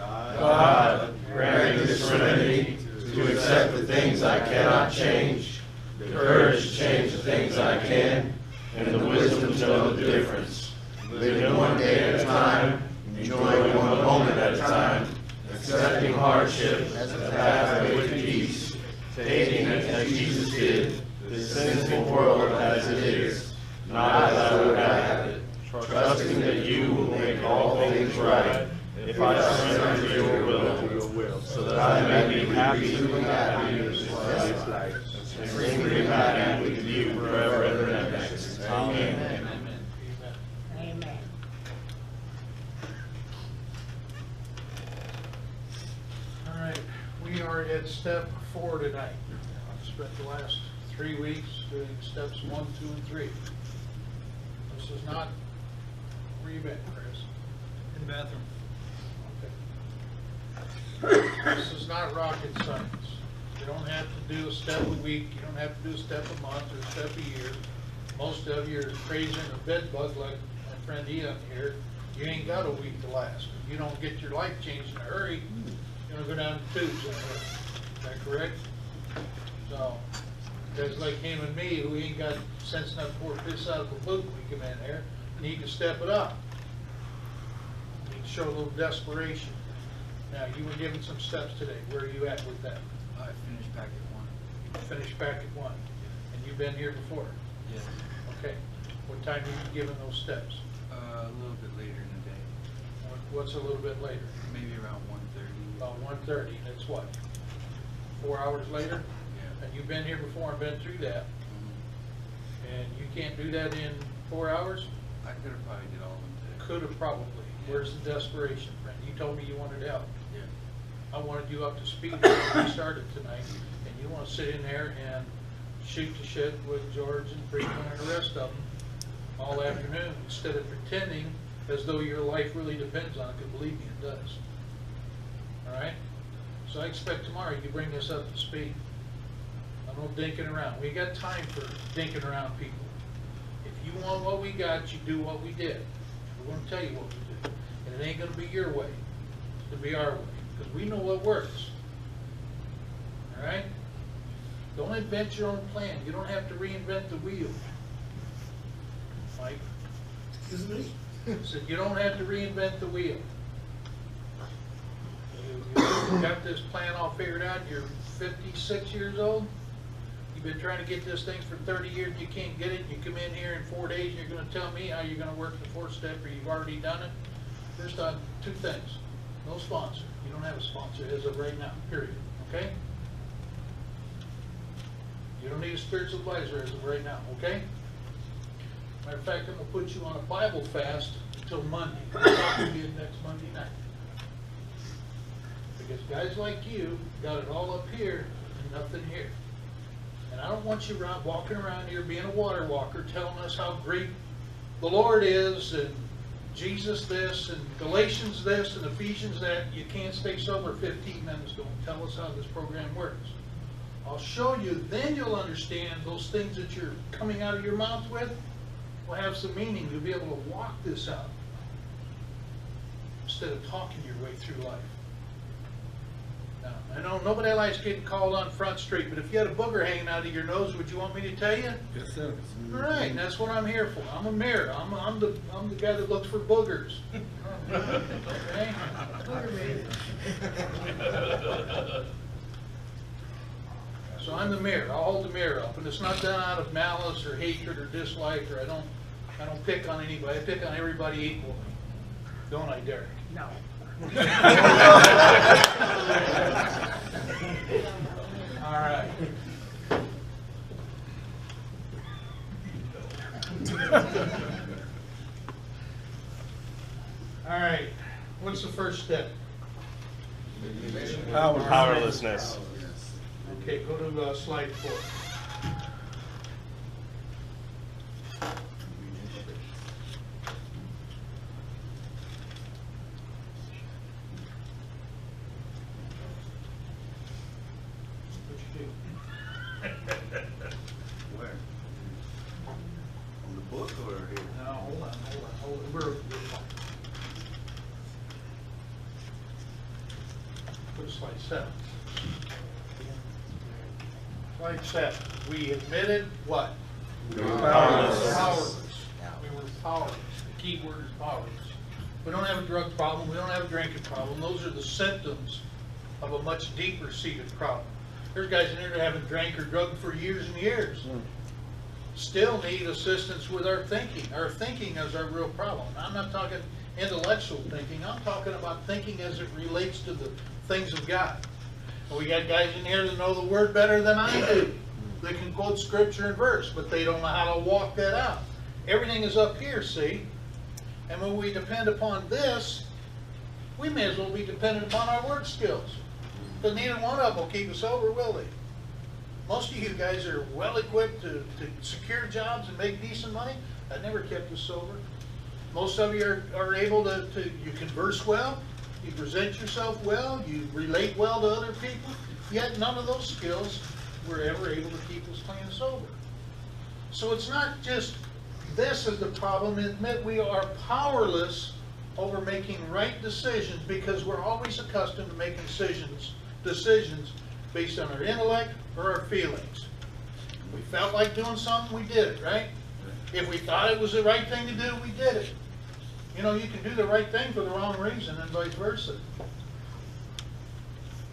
God, grant me the serenity to accept the things I cannot change, the courage to change the things I can, and the wisdom to know the difference. Living one day at a time, enjoying one moment at a time, accepting hardship as a pathway to peace, taking it as Jesus did, this sinful world as it is, not as I would have it, trusting that you will make all things right if I surrender to your will, so that I may be happy in this life, and bring me back with you forever and ever. Amen. Amen. All right, we are at step 4 tonight. I've spent the last 3 weeks doing steps 1, 2, and 3. This is not where you been, Chris? In the bathroom. Okay. This is not rocket science. You don't have to do a step a week. You don't have to do a step a month or a step a year. Most of you are crazy in a bed bug like my friend Ian here. You ain't got a week to last. If you don't get your life changed in a hurry, you're going to go down the tubes in a hurry. Is that correct? So, guys like him and me who ain't got sense enough to pour piss out of a boot when we come in there, need to step it up. Need to show a little desperation. Now, you were given some steps today. Where are you at with that? I finished packet 1. Finished back at 1. And you've been here before? Yes. Okay. What time were you given those steps? A little bit later in the day. What's a little bit later? Maybe around 1:30. About 1:30. That's what? 4 hours later? Yeah. And you've been here before and been through that. And you can't do that in 4 hours? I could have probably did all of them today. Could have probably. Where's the desperation, friend? You told me you wanted help. Yeah. I wanted you up to speed when we started tonight, and you want to sit in there and shoot the shit with George and Freeman and the rest of them all afternoon instead of pretending as though your life really depends on it, because believe me, it does. All right? So I expect tomorrow you bring this up to speed. I'm not dinking around. We got time for dinking around people. If you want what we got, you do what we did. We're going to tell you what we did. And it ain't going to be your way. It's going to be our way. Because we know what works. All right? Don't invent your own plan. You don't have to reinvent the wheel. Mike? Excuse me? I said, you don't have to reinvent the wheel. You got this plan all figured out. You're 56 years old. You've been trying to get this thing for 30 years and you can't get it. You come in here in 4 days and you're going to tell me how you're going to work the 4th step, or you've already done it. First on 2 things. No sponsor. You don't have a sponsor as of right now, period. Okay? You don't need a spiritual advisor as of right now, okay? Matter of fact, I'm going to put you on a Bible fast until Monday. I'll talk to you next Monday night. Because guys like you got it all up here and nothing here. And I don't want you walking around here being a water walker telling us how great the Lord is and Jesus this and Galatians this and Ephesians that. You can't stay sober 15 minutes. Don't tell us how this program works. I'll show you, then you'll understand those things that you're coming out of your mouth with will have some meaning. You'll be able to walk this out instead of talking your way through life. Now, I know nobody likes getting called on Front Street, but if you had a booger hanging out of your nose, would you want me to tell you? Yes, sir. All right, that's what I'm here for. I'm a mirror. I'm the guy that looks for boogers. Okay? So I'm the mirror. I'll hold the mirror up, and it's not done out of malice or hatred or dislike, or I don't pick on anybody. I pick on everybody equally. Don't I, Derek? No. All right. All right. What's the first step? Powerlessness. Okay, go to slide 4. Where? On the book or here? No, hold on. We're fine. slide 7. Slide 7. We admitted what? We were powerless. Powerless. We were powerless. The key word is powerless. We don't have a drug problem. We don't have a drinking problem. Those are the symptoms of a much deeper seated problem. There's guys in here that haven't drank or drugged for years and years. Still need assistance with our thinking. Our thinking is our real problem. I'm not talking intellectual thinking. I'm talking about thinking as it relates to the things of God. And we got guys in here that know the Word better than I do. They can quote scripture and verse, but they don't know how to walk that out. Everything is up here, see? And when we depend upon this, we may as well be dependent upon our word skills. But neither one of them will keep us sober, will they? Most of you guys are well equipped to secure jobs and make decent money. That never kept us sober. Most of you are able to you converse well, you present yourself well, you relate well to other people, yet none of those skills were ever able to keep us clean and sober. So it's not just this is the problem. Admit we are powerless over making right decisions because we're always accustomed to making decisions based on our intellect or our feelings. If we felt like doing something, we did it, right? If we thought it was the right thing to do, we did it. You know, you can do the right thing for the wrong reason and vice versa.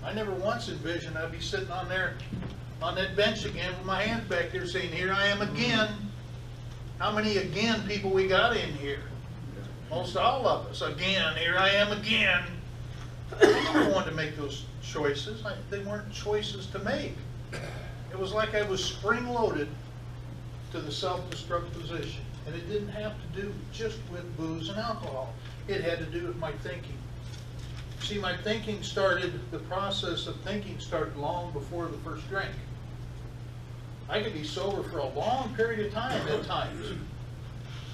I never once envisioned I'd be sitting on there on that bench again with my hands back there saying, here I am again. How many again people we got in here? Most all of us. Again, here I am again. I never wanted to make those choices. They weren't choices to make. It was like I was spring-loaded to the self-destruct position. And it didn't have to do just with booze and alcohol. It had to do with my thinking. See, my thinking started, the process of thinking started long before the first drink. I could be sober for a long period of time at times.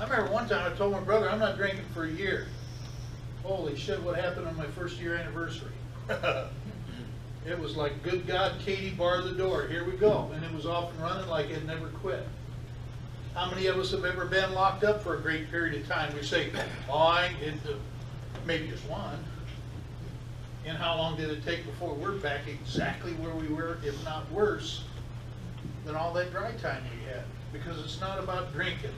I remember one time I told my brother, I'm not drinking for a year. Holy shit, what happened on my first year anniversary? It was like, good God, Katie, bar the door, here we go. And it was off and running like it never quit. How many of us have ever been locked up for a great period of time? We say, oh, maybe just one. And how long did it take before we're back exactly where we were, if not worse, than all that dry time we had? Because it's not about drinking.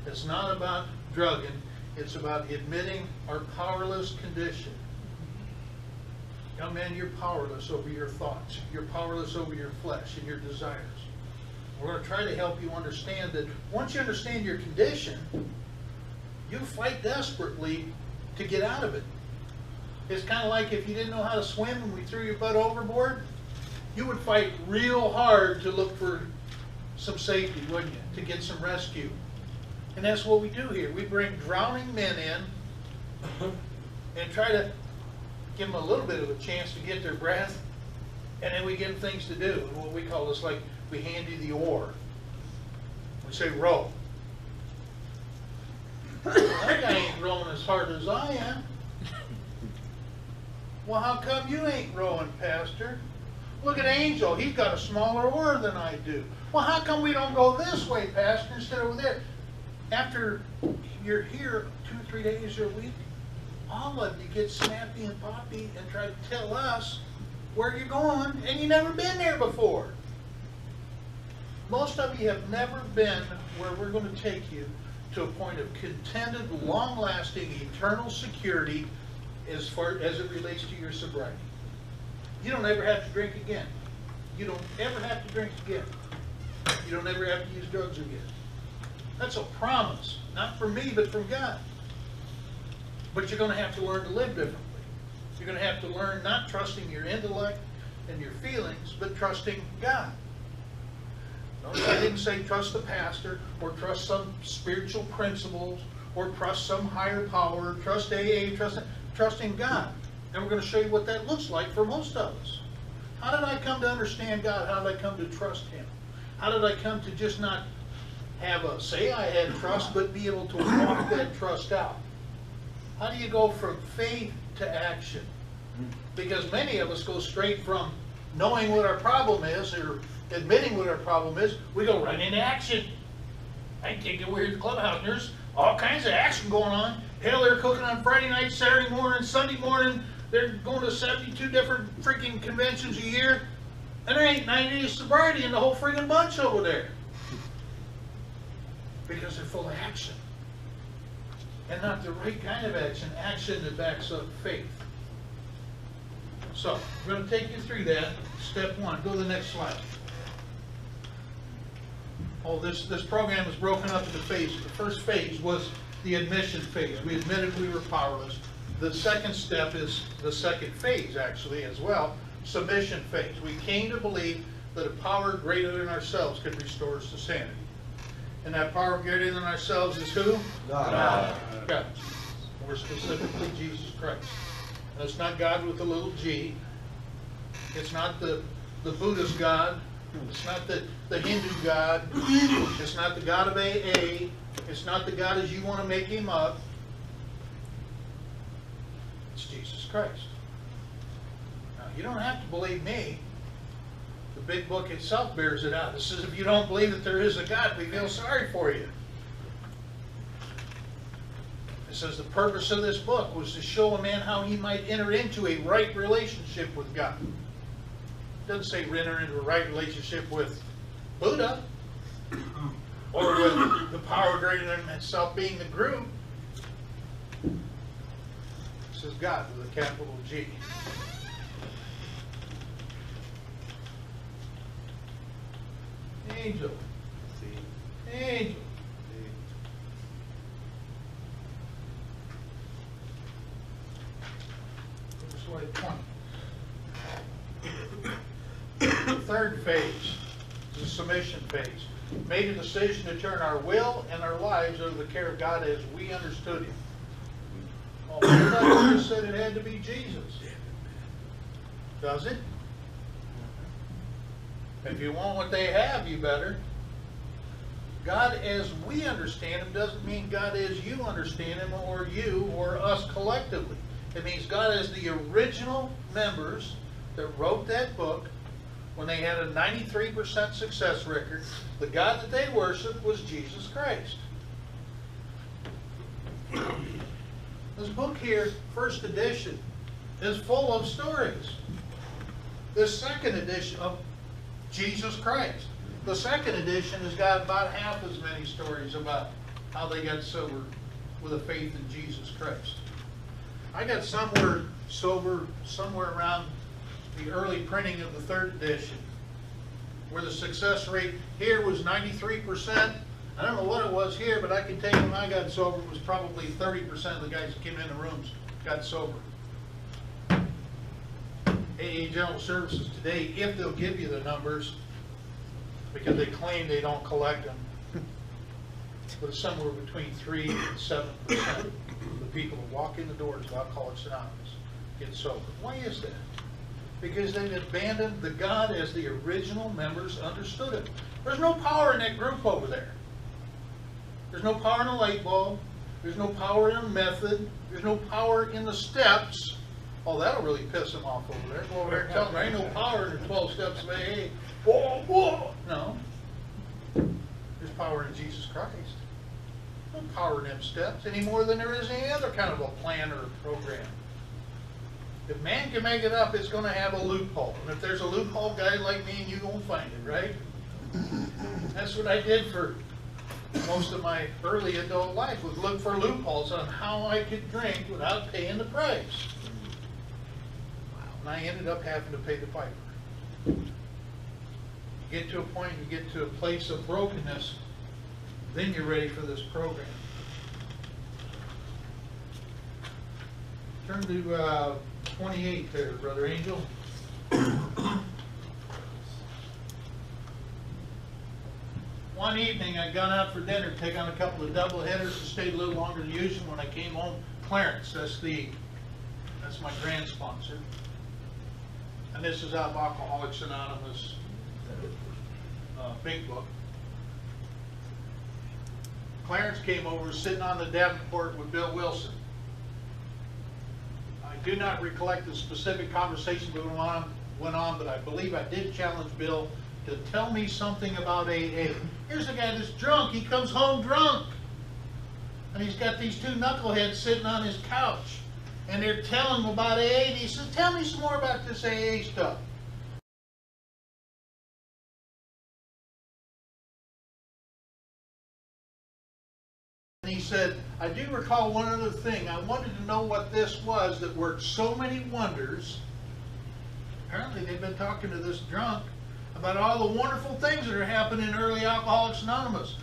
It's not about drugging. It's about admitting our powerless condition. Young man, you're powerless over your thoughts. You're powerless over your flesh and your desires. We're going to try to help you understand that once you understand your condition, you fight desperately to get out of it. It's kind of like if you didn't know how to swim and we threw your butt overboard, you would fight real hard to look for some safety, wouldn't you? To get some rescue. And that's what we do here. We bring drowning men in and try to give them a little bit of a chance to get their breath, and then we give them things to do. And what we call this, like, we hand you the oar. We say, row. That guy ain't rowing as hard as I am. Well, how come you ain't rowing, Pastor? Look at Angel. He's got a smaller oar than I do. Well, how come we don't go this way, Pastor, instead of over there? After you're here 2 or 3 days or a week, all of you get snappy and poppy and try to tell us where you're going, and you've never been there before. Most of you have never been where we're going to take you, to a point of contented, long-lasting, eternal security as far as it relates to your sobriety. You don't ever have to drink again. You don't ever have to drink again. You don't ever have to use drugs again. That's a promise, not from me, but from God. But you're going to have to learn to live differently. You're going to have to learn not trusting your intellect and your feelings, but trusting God. Notice I didn't say trust the pastor, or trust some spiritual principles, or trust some higher power, trust AA, trusting God. And we're going to show you what that looks like for most of us. How did I come to understand God? How did I come to trust Him? How did I come to just not have say I had trust, but be able to walk that trust out? How do you go from faith to action? Because many of us go straight from knowing what our problem is, or admitting what our problem is, we go right into action. I can take it over here to the clubhouse, and there's all kinds of action going on. Hell, they're cooking on Friday night, Saturday morning, Sunday morning. they're going to 72 different freaking conventions a year, and there ain't 90 days sobriety in the whole freaking bunch over there. Because they're full of action. And not the right kind of action, action that backs up faith. So, we're going to take you through that. Step one. Go to the next slide. Oh, this program is broken up into phases. The first phase was the admission phase. We admitted we were powerless. The second step is the second phase, actually, as well. Submission phase. We came to believe that a power greater than ourselves could restore us to sanity. And that power greater than ourselves is who? God. God. More specifically, Jesus Christ. And it's not God with a little g. It's not the Buddhist God. It's not the Hindu God. It's not the God of AA. It's not the God as you want to make him up. It's Jesus Christ. Now, you don't have to believe me. The big book itself bears it out. It says if you don't believe that there is a God, we feel sorry for you. It says the purpose of this book was to show a man how he might enter into a right relationship with God. It doesn't say enter into a right relationship with Buddha or with the power greater than itself being the group. It says God with a capital G. Angel. Angel. Slide 20. The third phase is the submission phase. Made a decision to turn our will and our lives over to the care of God as we understood him. Well, I just said it had to be Jesus. Does it? If you want what they have, you better. God as we understand him doesn't mean God as you understand him, or you or us collectively. It means God as the original members that wrote that book when they had a 93% success record. The God that they worshiped was Jesus Christ. This book here, first edition, is full of stories. This second edition of Jesus Christ. The second edition has got about half as many stories about how they got sober with a faith in Jesus Christ. I got sober somewhere around the early printing of the third edition, where the success rate here was 93%. I don't know what it was here, but I can tell you when I got sober, it was probably 30% of the guys that came in the rooms got sober. AA General Services today, if they'll give you the numbers, because they claim they don't collect them, but it's somewhere between 3 and 7% of the people who walk in the doors of Alcoholics Anonymous get sober. Why is that? Because they've abandoned the God as the original members understood it. There's no power in that group over there. There's no power in a light bulb. There's no power in a method. There's no power in the steps. Oh, that'll really piss them off over there. Go over there and tell them there ain't no power in the 12 steps of AA. Whoa, whoa. No. There's power in Jesus Christ. No power in them steps any more than there is any other kind of a plan or a program. If man can make it up, it's going to have a loophole. And if there's a loophole, guy like me and you going to find it, right? That's what I did for most of my early adult life, was look for loopholes on how I could drink without paying the price. And I ended up having to pay the piper. You get to a point, you get to a place of brokenness, then you're ready for this program. Turn to 28 there, Brother Angel. One evening I'd gone out for dinner, taken on a couple of double headers and stayed a little longer than usual. When I came home, Clarence, that's my grand sponsor. And this is out of Alcoholics Anonymous big book. Clarence came over, sitting on the Davenport with Bill Wilson. I do not recollect the specific conversation that went on, but I believe I did challenge Bill to tell me something about AA. Here's a guy that's drunk. He comes home drunk. And he's got these two knuckleheads sitting on his couch. and they're telling him about AA. And he says, tell me some more about this AA stuff. And he said, I do recall one other thing. I wanted to know what this was that worked so many wonders. Apparently they've been talking to this drunk about all the wonderful things that are happening in early Alcoholics Anonymous.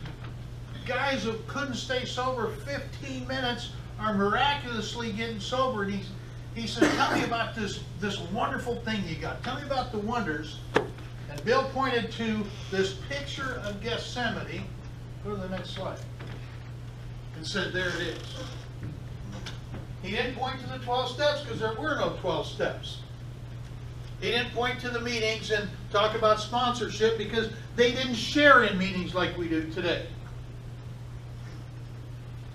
Guys who couldn't stay sober 15 minutes are miraculously getting sober. And he said, tell me about this wonderful thing you got. Tell me about the wonders. And Bill pointed to this picture of Gethsemane. Go to the next slide. And said, there it is. He didn't point to the 12 steps because there were no 12 steps. He didn't point to the meetings and talk about sponsorship because they didn't share in meetings like we do today.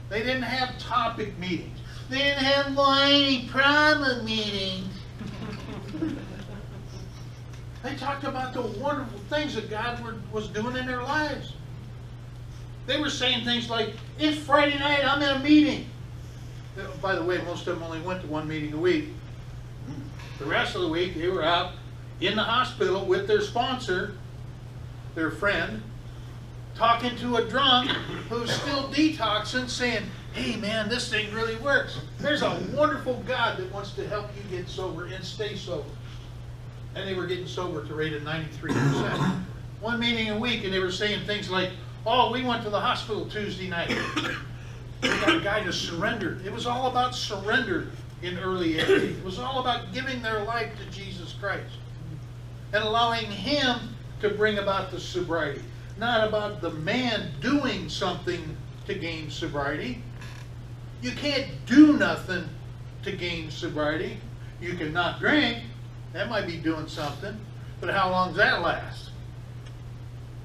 They didn't have topic meetings. They didn't have whiny problem meetings. They talked about the wonderful things that God was doing in their lives. They were saying things like, it's Friday night, I'm in a meeting. By the way, most of them only went to one meeting a week. The rest of the week, they were out in the hospital with their sponsor, their friend, talking to a drunk who's still detoxing, saying, hey man, this thing really works. There's a wonderful God that wants to help you get sober and stay sober. And they were getting sober at the rate of 93%. One meeting a week, and they were saying things like, oh, we went to the hospital Tuesday night. We got a guy to surrender. It was all about surrender in early AA. It was all about giving their life to Jesus Christ and allowing Him to bring about the sobriety. Not about the man doing something to gain sobriety. You can't do nothing to gain sobriety. You can not drink. That might be doing something. But how long does that last?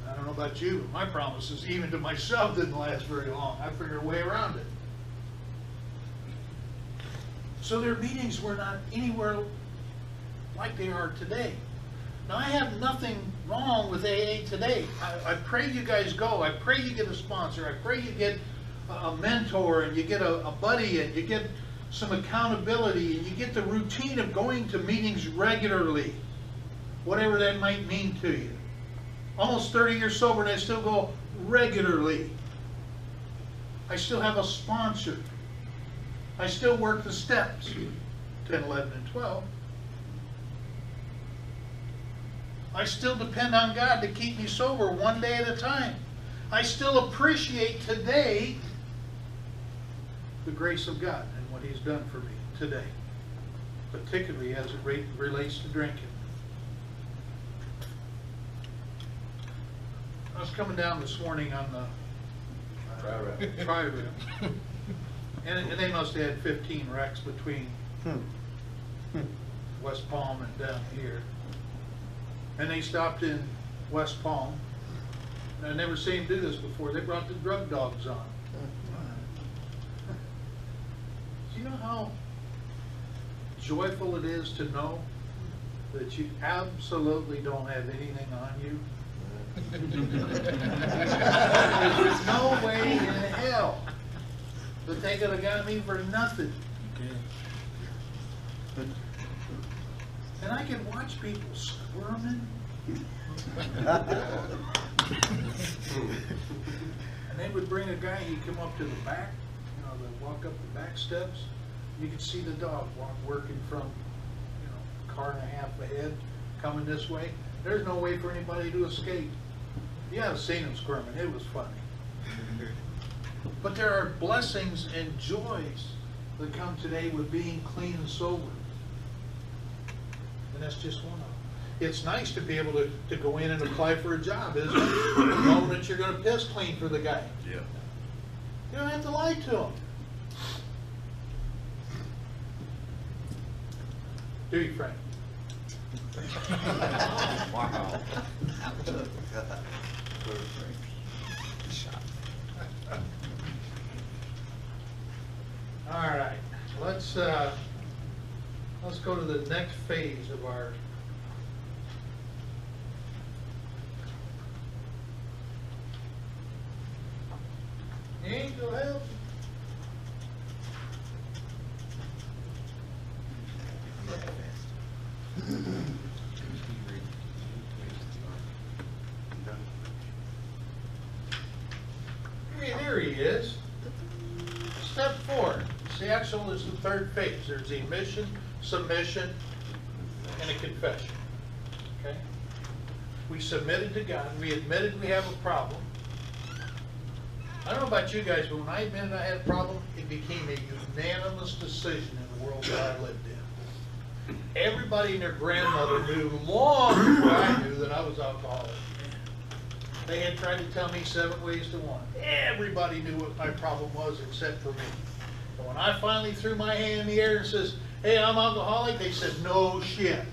I don't know about you, but my promises, even to myself, didn't last very long. I figured a way around it. So their meetings were not anywhere like they are today. Now, I have nothing wrong with AA today. I pray you guys go. I pray you get a sponsor. I pray you get a mentor, and you get a buddy, and you get some accountability, and you get the routine of going to meetings regularly, whatever that might mean to you. Almost 30 years sober, and I still go regularly. I still have a sponsor. I still work the steps, 10, 11, and 12. I still depend on God to keep me sober one day at a time. I still appreciate today the grace of God and what He's done for me today, particularly as it relates to drinking. I was coming down this morning on the tri-rail, and they must have had 15 wrecks between West Palm and down here. And they stopped in West Palm, and I've never seen them do this before. They brought the drug dogs on. Do you know how joyful it is to know that you absolutely don't have anything on you? There's no way in hell that they could have got me for nothing. And I can watch people squirming. And they would bring a guy, he'd come up to the back, they'd walk up the back steps. You could see the dog working from, a car and a half ahead, coming this way. There's no way for anybody to escape. Yeah, I've seen them squirming. It was funny. But there are blessings and joys that come today with being clean and sober. And that's just one of them. It's nice to be able to go in and apply for a job, isn't it? Knowing that you're going to piss clean for the guy. Yeah. You don't have to lie to him. Do you, Frank? Wow. All right, let's go to the next phase of our angel help. Here he is. Step 4. See, actual is the third phase. There's the admission, submission, and a confession. Okay? We submitted to God. We admitted we have a problem. I don't know about you guys, but when I admitted I had a problem, it became a unanimous decision in the world that I lived in. Everybody and their grandmother knew long before I knew that I was alcoholic. They had tried to tell me 7 ways to one. Everybody knew what my problem was except for me. But when I finally threw my hand in the air and says, "Hey, I'm alcoholic," they said, "No shit."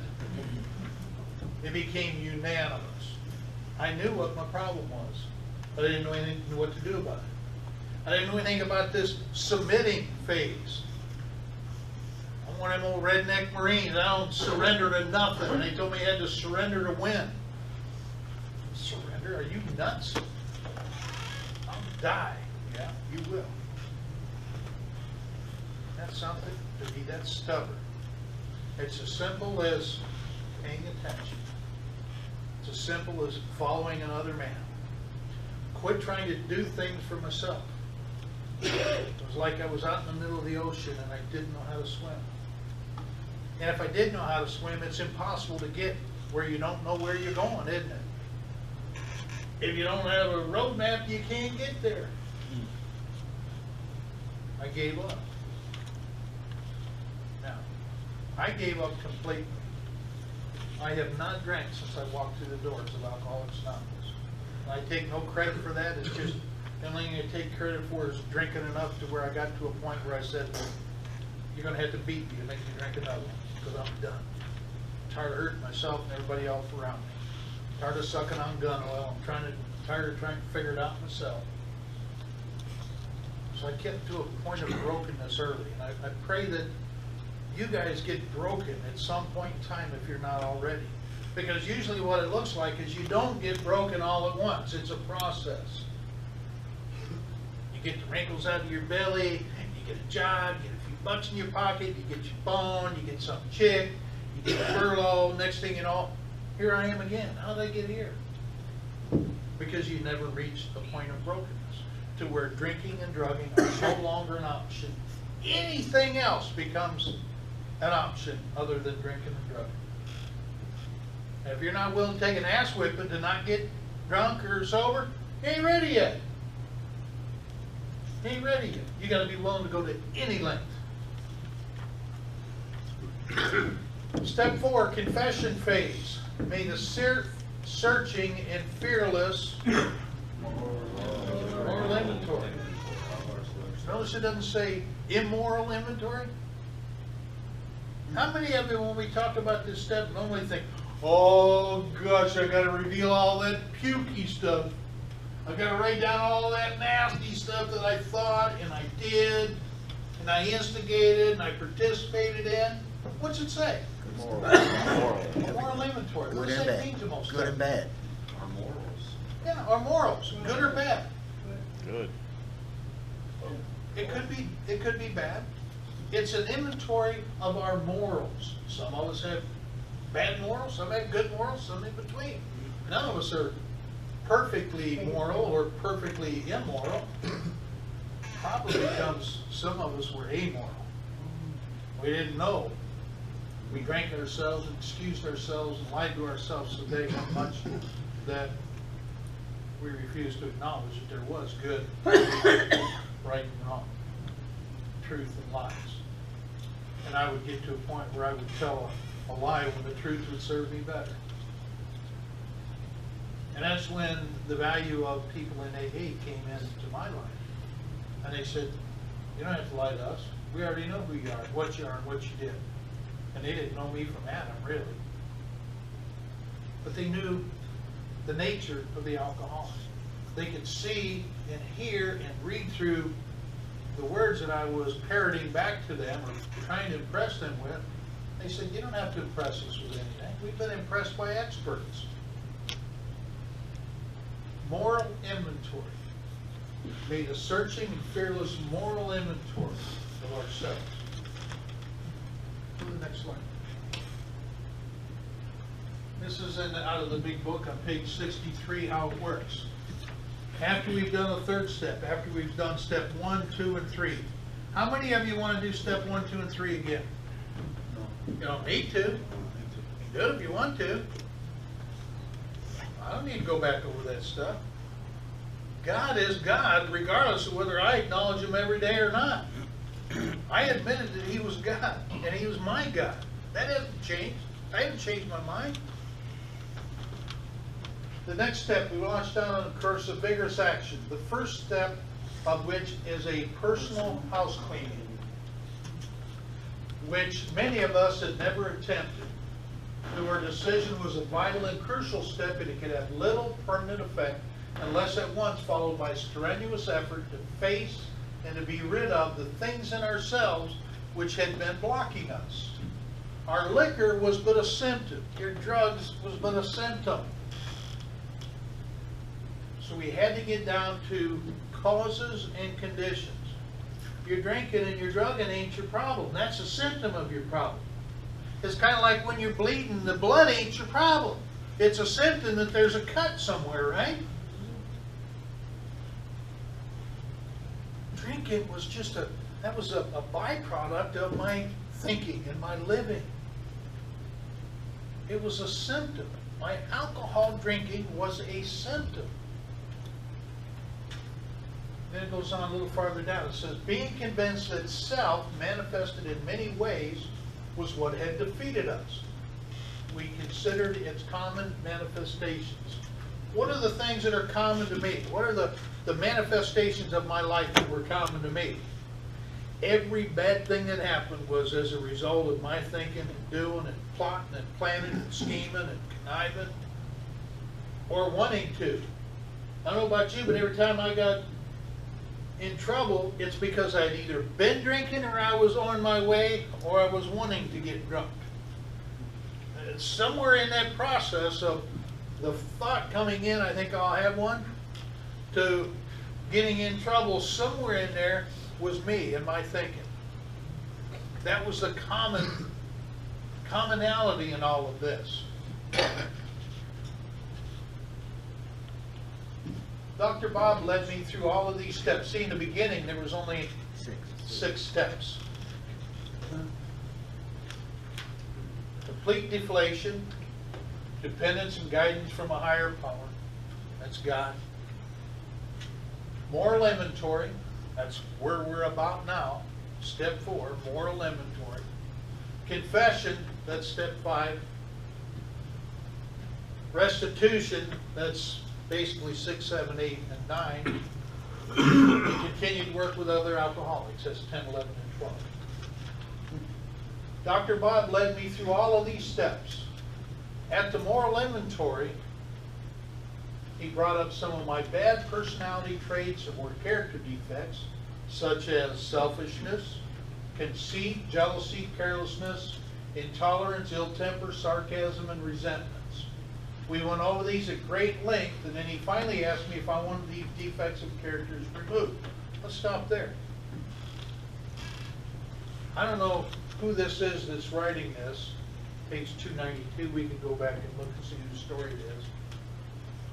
It became unanimous. I knew what my problem was, but I didn't know anything what to do about it. I didn't know anything about this submitting phase. I'm one of them old redneck Marines. I don't surrender to nothing. And they told me I had to surrender to win. Surrender? Are you nuts? I'll die. Yeah, you will. That's something to be that stubborn. It's as simple as paying attention. It's as simple as following another man. Quit trying to do things for myself. It was like I was out in the middle of the ocean and I didn't know how to swim. And if I did know how to swim, it's impossible to get where you don't know where you're going, isn't it? If you don't have a road map, you can't get there. I gave up. Now, I gave up completely. I have not drank since I walked through the doors of Alcoholics Anonymous. I take no credit for that. It's just the only thing I take credit for is drinking enough to where I got to a point where I said, "You're going to have to beat me to make me drink another one because I'm done. I'm tired of hurting myself and everybody else around me. Tired of sucking on gun oil. I'm tired of trying to figure it out myself." So I get to a point of brokenness early. And I pray that you guys get broken at some point in time if you're not already. Because usually what it looks like is you don't get broken all at once. It's a process. You get the wrinkles out of your belly, you get a job, you get a few bucks in your pocket, you get your phone, you get some chick, you get a furlough. Next thing you know, here I am again. How did I get here? Because you never reached a point of brokenness to where drinking and drugging are no longer an option. Anything else becomes an option other than drinking and drugging. And if you're not willing to take an ass whipping to not get drunk or sober, you ain't ready yet. You ain't ready yet. You got to be willing to go to any length. Step 4, confession phase. May the searching and fearless moral inventory. Notice it doesn't say immoral inventory. How many of you, when we talk about this step, normally think, "Oh gosh, I got to reveal all that pukey stuff. I got to write down all that nasty stuff that I thought and I did and I instigated and I participated in." What's it say? Moral inventory. What does that mean to most Good and bad. Our morals. Yeah, our morals, good or bad. Good. It could be bad. It's an inventory of our morals. Some of us have bad morals, some have good morals, some in between. None of us are perfectly moral or perfectly immoral. Probably because some of us were amoral. We didn't know. We drank ourselves and excused ourselves and lied to ourselves so much that we refused to acknowledge that there was good, right and wrong, truth and lies. And I would get to a point where I would tell a lie when the truth would serve me better. And that's when the value of people in AA came into my life. And they said, "You don't have to lie to us. We already know who you are, what you are, and what you did." And they didn't know me from Adam, really. But they knew the nature of the alcoholic. They could see and hear and read through the words that I was parroting back to them or trying to impress them with. They said, "You don't have to impress us with anything. We've been impressed by experts." Moral inventory. Made a searching and fearless moral inventory of ourselves. Go to the next slide. This is out of the big book on page 63, how it works. after we've done the third step, after we've done step 1, 2, and 3. How many of you want to do step 1, 2, and 3 again? You don't need to. You can do it if you want to. I don't need to go back over that stuff. God is God regardless of whether I acknowledge Him every day or not. I admitted that He was God and He was my God. That hasn't changed. I haven't changed my mind. The next step, we launched down on a course of vigorous action. The first step of which is a personal house cleaning, which many of us had never attempted. Though our decision was a vital and crucial step, and it could have little permanent effect unless at once followed by strenuous effort to face and to be rid of the things in ourselves which had been blocking us. Our liquor was but a symptom. Your drugs was but a symptom. So we had to get down to causes and conditions. You're drinking and you're drugging ain't your problem. That's a symptom of your problem. It's kind of like when you're bleeding, the blood ain't your problem. It's a symptom that there's a cut somewhere, right? Drinking was just a byproduct of my thinking and my living. It was a symptom. My alcohol drinking was a symptom. Then it goes on a little farther down. It says, being convinced that self, manifested in many ways, was what had defeated us. We considered its common manifestations. What are the things that are common to me? What are the manifestations of my life that were common to me? Every bad thing that happened was as a result of my thinking and doing and plotting and planning and scheming and conniving or wanting to. I don't know about you, but every time I got in trouble, it's because I'd either been drinking or I was on my way or I was wanting to get drunk. It's somewhere in that process of the thought coming in, I think I'll have one, to getting in trouble, somewhere in there was me and my thinking. That was the commonality in all of this. Dr. Bob led me through all of these steps. See, in the beginning, there was only 6 steps. Complete deflation, dependence and guidance from a higher power. That's God. Moral inventory. That's where we're about now. Step 4, moral inventory. Confession. That's step 5. Restitution. That's basically 6, 7, 8, and 9. We continued work with other alcoholics. That's 10, 11, and 12. Dr. Bob led me through all of these steps. At the moral inventory, he brought up some of my bad personality traits or character defects, such as selfishness, conceit, jealousy, carelessness, intolerance, ill temper, sarcasm, and resentments. We went over these at great length, and then he finally asked me if I wanted these defects of characters removed. Let's stop there. I don't know who this is that's writing this. Page 292, we can go back and look and see whose story it is.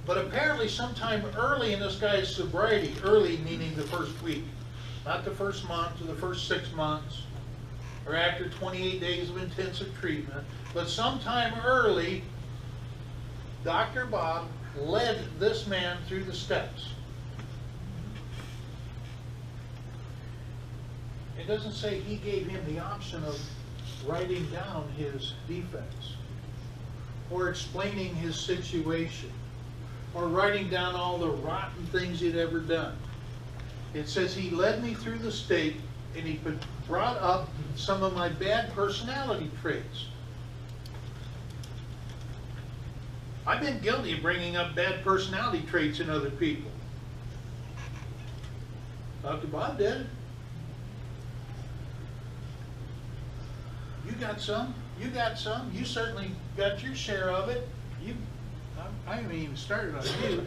But apparently sometime early in this guy's sobriety, early meaning the first week, not the first month or the first 6 months, or after 28 days of intensive treatment, but sometime early, Dr. Bob led this man through the steps. It doesn't say he gave him the option of writing down his defects or explaining his situation or writing down all the rotten things he'd ever done. It says he led me through the state and he brought up some of my bad personality traits. I've been guilty of bringing up bad personality traits in other people. Dr. Bob did. You got some. You got some. You certainly got your share of it. I haven't even started on you.